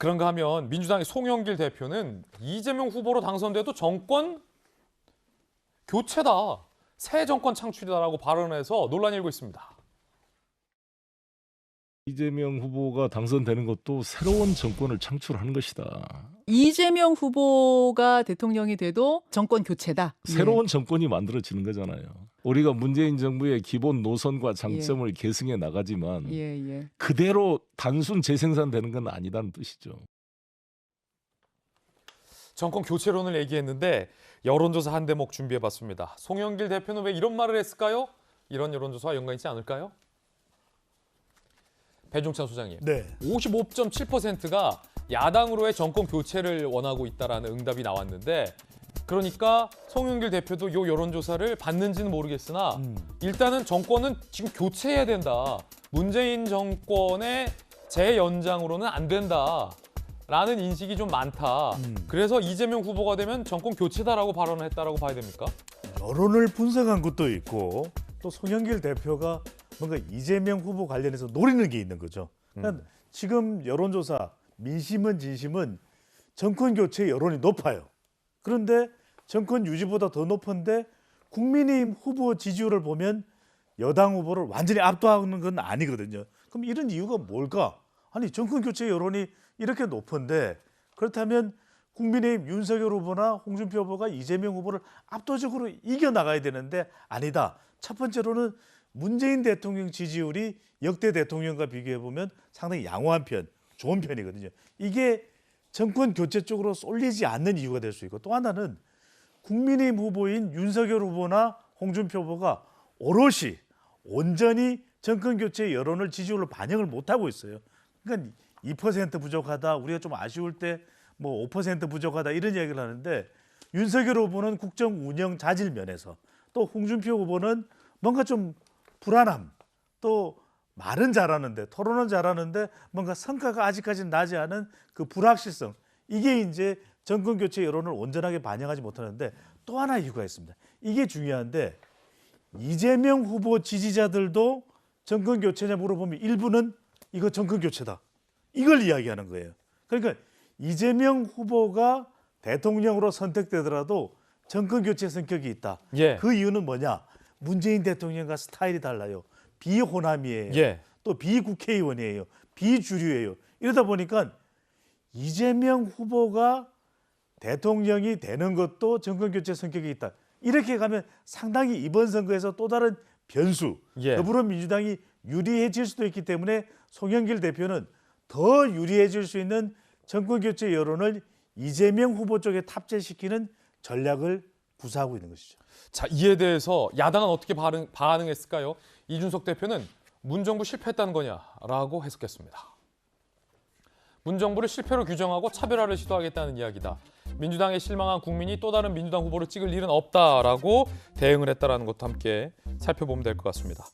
그런가 하면 민주당의 송영길 대표는 이재명 후보로 당선돼도 정권 교체다, 새 정권 창출이다라고 발언해서 논란이 일고 있습니다. 이재명 후보가 당선되는 것도 새로운 정권을 창출하는 것이다. 이재명 후보가 대통령이 돼도 정권 교체다. 새로운 정권이 만들어지는 거잖아요. 우리가 문재인 정부의 기본 노선과 장점을 계승해 나가지만 예. 그대로 단순 재생산되는 건 아니다는 뜻이죠. 정권 교체론을 얘기했는데 여론조사 한 대목 준비해봤습니다. 송영길 대표는 왜 이런 말을 했을까요? 이런 여론조사와 연관 있지 않을까요? 배종찬 소장님, 네. 55.7%가 야당으로의 정권 교체를 원하고 있다라는 응답이 나왔는데, 그러니까 송영길 대표도 이 여론조사를 받는지는 모르겠으나 일단은 정권은 지금 교체해야 된다. 문재인 정권의 재연장으로는 안 된다라는 인식이 좀 많다. 그래서 이재명 후보가 되면 정권 교체다라고 발언을 했다라고 봐야 됩니까? 여론을 분석한 것도 있고 또 송영길 대표가 뭔가 이재명 후보 관련해서 노리는 게 있는 거죠. 그러니까 지금 여론조사 민심은 진심은 정권 교체 여론이 높아요. 그런데 정권 유지보다 더 높은데 국민의힘 후보 지지율을 보면 여당 후보를 완전히 압도하는 건 아니거든요. 그럼 이런 이유가 뭘까? 아니 정권 교체 여론이 이렇게 높은데 그렇다면 국민의힘 윤석열 후보나 홍준표 후보가 이재명 후보를 압도적으로 이겨나가야 되는데 아니다. 첫 번째로는 문재인 대통령 지지율이 역대 대통령과 비교해보면 상당히 양호한 편, 좋은 편이거든요. 이게 정권 교체 쪽으로 쏠리지 않는 이유가 될 수 있고, 또 하나는 국민의힘 후보인 윤석열 후보나 홍준표 후보가 오롯이 온전히 정권 교체 여론을 지지율로 반영을 못하고 있어요. 그러니까 2% 부족하다, 우리가 좀 아쉬울 때 뭐 5% 부족하다 이런 얘기를 하는데, 윤석열 후보는 국정 운영 자질 면에서, 또 홍준표 후보는 뭔가 좀 불안함, 또 말은 잘하는데 토론은 잘하는데 뭔가 성과가 아직까지는 나지 않은 그 불확실성, 이게 이제 정권 교체 여론을 온전하게 반영하지 못하는데, 또 하나 이유가 있습니다. 이게 중요한데 이재명 후보 지지자들도 정권 교체냐 물어보면 일부는 이거 정권 교체다, 이걸 이야기하는 거예요. 그러니까 이재명 후보가 대통령으로 선택되더라도 정권 교체 성격이 있다. 예. 그 이유는 뭐냐? 문재인 대통령과 스타일이 달라요. 비호남이에요. 예. 또 비국회의원이에요. 비주류예요. 이러다 보니까 이재명 후보가 대통령이 되는 것도 정권 교체 성격이 있다. 이렇게 가면 상당히 이번 선거에서 또 다른 변수, 예. 더불어민주당이 유리해질 수도 있기 때문에 송영길 대표는 더 유리해질 수 있는 정권 교체 여론을 이재명 후보 쪽에 탑재시키는 전략을 구사하고 있는 것이죠. 자, 이에 대해서 야당은 어떻게 반응했을까요? 이준석 대표는 문정부 실패했다는 거냐라고 해석했습니다. 문정부를 실패로 규정하고 차별화를 시도하겠다는 이야기다. 민주당에 실망한 국민이 또 다른 민주당 후보를 찍을 일은 없다라고 대응을 했다는 것도 함께 살펴보면 될 것 같습니다.